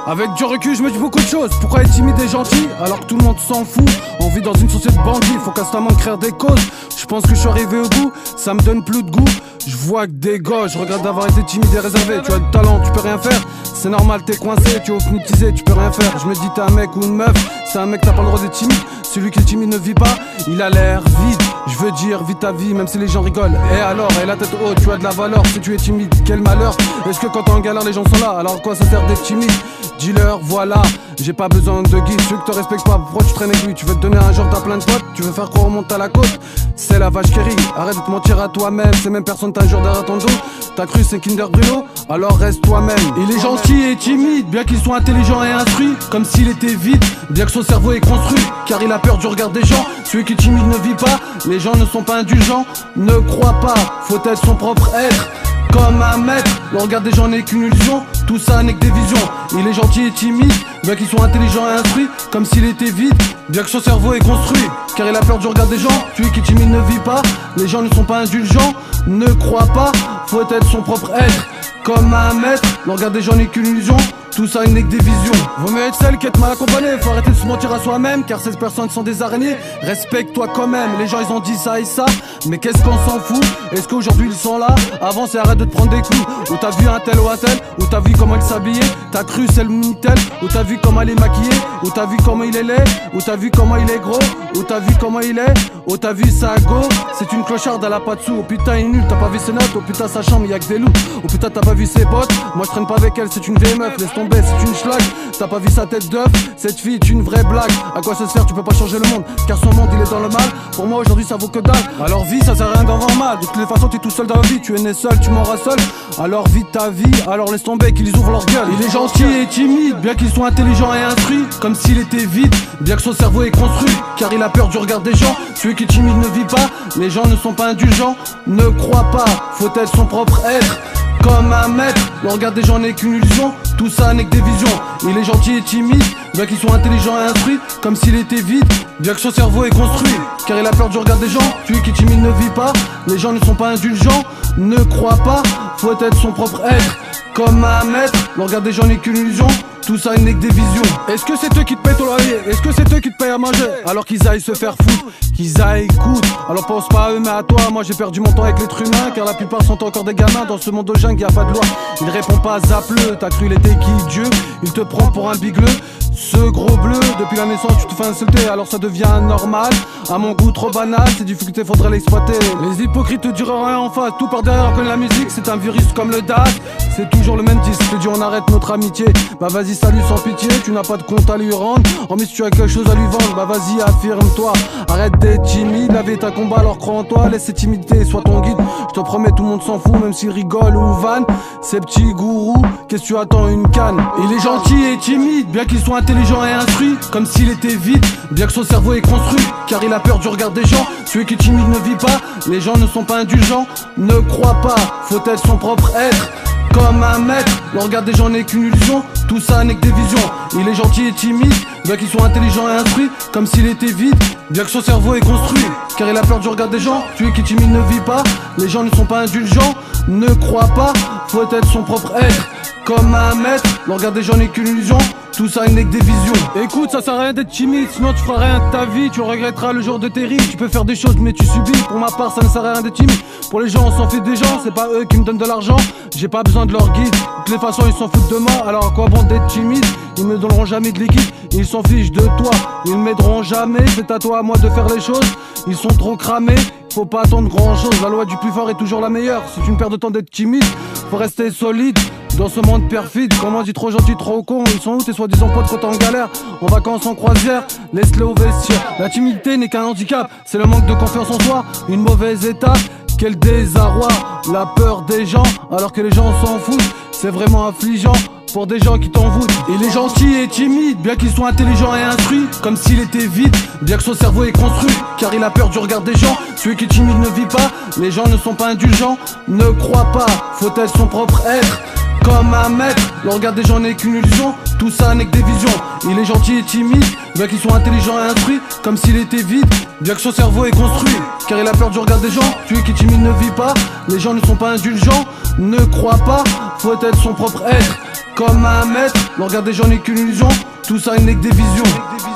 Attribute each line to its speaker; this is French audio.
Speaker 1: Avec du recul, je me dis beaucoup de choses. Pourquoi être timide et gentil alors que tout le monde s'en fout? On vit dans une société de bandits, faut constamment créer des causes. Je pense que je suis arrivé au bout, ça me donne plus de goût. Je vois que des gosses, je regrette d'avoir été timide et réservé. Tu as du talent, tu peux rien faire. C'est normal, t'es coincé, tu es hypnotisé, tu peux rien faire. Je me dis t'es un mec ou une meuf, c'est un mec, t'as pas le droit d'être timide. Celui qui est timide ne vit pas, il a l'air vide. Je veux dire, vis ta vie, même si les gens rigolent. Et alors, et la tête haute, tu as de la valeur. Si tu es timide, quel malheur. Est-ce que quand t'es en galère, les gens sont là? Alors quoi ça sert d'être timide? Dis-leur, voilà, j'ai pas besoin de guide. Ceux que te respectent pas, pourquoi tu traînes avec lui? Tu veux te donner un genre, t'as plein de potes. Tu veux faire croire au monde à la côte. C'est la vache qui rit, arrête de te mentir à toi-même. C'est même personne t'as un jour derrière ton dos. T'as cru c'est Kinder Bruno, alors reste toi-même. Il est gentil et timide, bien qu'il soit intelligent et instruit. Comme s'il était vide, bien que son cerveau est construit. Car il a peur du regard des gens. Celui qui est timide ne vit pas, les gens ne sont pas indulgents. Ne crois pas, faut être son propre être. Comme un maître, le regard des gens n'est qu'une illusion. Tout ça n'est que des visions. Il est gentil et timide, bien qu'il soit intelligent et instruit. Comme s'il était vide, bien que son cerveau est construit. Car il a peur du regard des gens. Celui qui est timide ne vit pas, les gens ne sont pas indulgents. Ne crois pas, faut être son propre être. Comme un maître, le regard des gens n'est qu'une illusion. Tout ça n'est que des visions. Vaut mieux être seul qu'être mal accompagné. Faut arrêter de se mentir à soi-même, car ces personnes sont des araignées. Respecte-toi quand même. Les gens ils ont dit ça et ça, mais qu'est-ce qu'on s'en fout? Est-ce qu'aujourd'hui ils sont là? Avance et arrête de te prendre des coups. Ou t'as vu un tel ou un tel? Ou t'as vu comment il s'habillait? T'as cru c'est le Minitel? Ou t'as vu comment elle est maquillée? Ou t'as vu comment il est laid? Ou t'as vu comment il est gros? Ou t'as vu comment il est? Ou t'as vu sa go? C'est une clocharde, elle a pas de sous. Oh putain il est nul, t'as pas vu ses notes? Oh putain sa chambre y'a que des loups. Oh putain t'as pas vu ses potes? Moi je traîne pas avec elle, c'est une vieille meuf. Laisse tomber, c'est une schlag. T'as pas vu sa tête d'œuf? Cette fille est une vraie blague. À quoi ça se sert? Tu peux pas changer le monde, car son monde il est dans le mal. Pour moi aujourd'hui ça vaut que dalle. Alors vis, ça sert à rien d'en voir mal. De toutes les façons t'es tout seul dans la vie. Tu es né seul, tu mourras seul. Alors vis ta vie, alors laisse tomber qu'ils ouvrent leur gueule. Il est gentil et timide, bien qu'il soit intelligent et instruit. Comme s'il était vide, bien que son cerveau est construit. Car il a peur du regard des gens. Celui qui est timide ne vit pas, les gens ne sont pas indulgents. Ne crois pas, faut être son propre être. Comme un maître, le regard des gens n'est qu'une illusion. Tout ça n'est que des visions. Il est gentil et timide, bien qu'il soit intelligent et instruit. Comme s'il était vide, bien que son cerveau est construit. Car il a peur du regard des gens. Celui qui est timide ne vit pas, les gens ne sont pas indulgents. Ne crois pas, faut être son propre être. Comme un maître, le regard des gens n'est qu'une illusion. Tout ça n'est que des visions. Est-ce que c'est eux qui te payent ton loyer? Est-ce que c'est eux qui te payent à manger? Alors qu'ils aillent se faire foutre, qu'ils aillent écouter. Alors pense pas à eux mais à toi. Moi j'ai perdu mon temps avec l'être humain, car la plupart sont encore des gamins. Dans ce monde de jungle y'a pas de loi. Il répond pas à zappe-le. T'as cru il était qui Dieu? Il te prend pour un bigleux. Ce gros bleu, depuis la naissance tu te fais insulter, alors ça devient normal. À mon goût trop banal, ces difficultés faudrait l'exploiter. Les hypocrites te diront rien en face, tout par derrière on connaît la musique. C'est un virus comme le DAS, c'est toujours le même disque. Je te dis on arrête notre amitié, bah vas-y salut sans pitié. Tu n'as pas de compte à lui rendre, en mais si tu as quelque chose à lui vendre, bah vas-y affirme-toi. Arrête d'être timide, la vie est un combat alors crois en toi. Laisse cette timidité, sois ton guide. Je te promets tout le monde s'en fout, même s'il rigole ou vanne. Ces petits gourous, qu'est-ce que tu attends, une canne? Il est gentil et timide, bien qu'il soit intelligent et instruit. Comme s'il était vide, bien que son cerveau est construit. Car il a peur du regard des gens. Celui qui est timide ne vit pas, les gens ne sont pas indulgents. Ne crois pas, faut être son propre être. Comme un maître, le regard des gens n'est qu'une illusion. Tout ça n'est que des visions. Il est gentil et timide, bien qu'il soit intelligent et instruit. Comme s'il était vide, bien que son cerveau est construit. Car il a peur du regard des gens. Celui qui est timide ne vit pas, les gens ne sont pas indulgents. Ne crois pas, faut être son propre être. Comme un maître, le regard des gens n'est qu'une illusion. Tout ça n'est que des visions. Écoute, ça sert à rien d'être timide, sinon tu feras rien de ta vie. Tu regretteras le jour de tes rimes. Tu peux faire des choses mais tu subis. Pour ma part ça ne sert à rien d'être timide. Pour les gens on s'en fout des gens, c'est pas eux qui me donnent de l'argent. J'ai pas besoin de leur guide. De toutes les façons ils s'en foutent de moi. Alors à quoi bon d'être timide? Ils me donneront jamais de liquide. Ils s'en fichent de toi, ils m'aideront jamais. C'est à toi à moi de faire les choses. Ils sont trop cramés, faut pas attendre grand chose. La loi du plus fort est toujours la meilleure. C'est une perte de temps d'être timide, faut rester solide. Dans ce monde perfide, comment dit trop gentil, trop con. Ils sont où tes soi-disant potes quand t'es en galère? En vacances, en croisière, laisse-les au vestiaire. La timidité n'est qu'un handicap, c'est le manque de confiance en soi. Une mauvaise étape, quel désarroi. La peur des gens, alors que les gens s'en foutent. C'est vraiment affligeant pour des gens qui t'en voûtent. Il est gentil et timide, bien qu'il soit intelligent et instruit. Comme s'il était vide, bien que son cerveau est construit. Car il a peur du regard des gens. Celui qui est timide ne vit pas, les gens ne sont pas indulgents. Ne crois pas, faut être son propre être. Comme un maître, le regard des gens n'est qu'une illusion. Tout ça n'est que des visions. Il est gentil et timide, bien qu'il soit intelligent et instruit. Comme s'il était vide, bien que son cerveau est construit. Car il a peur du regard des gens. Celui qui est timide ne vit pas, les gens ne sont pas indulgents. Ne crois pas, faut être son propre être. comme un maître. Le regard des gens n'est qu'une illusion, tout ça n'est que des visions.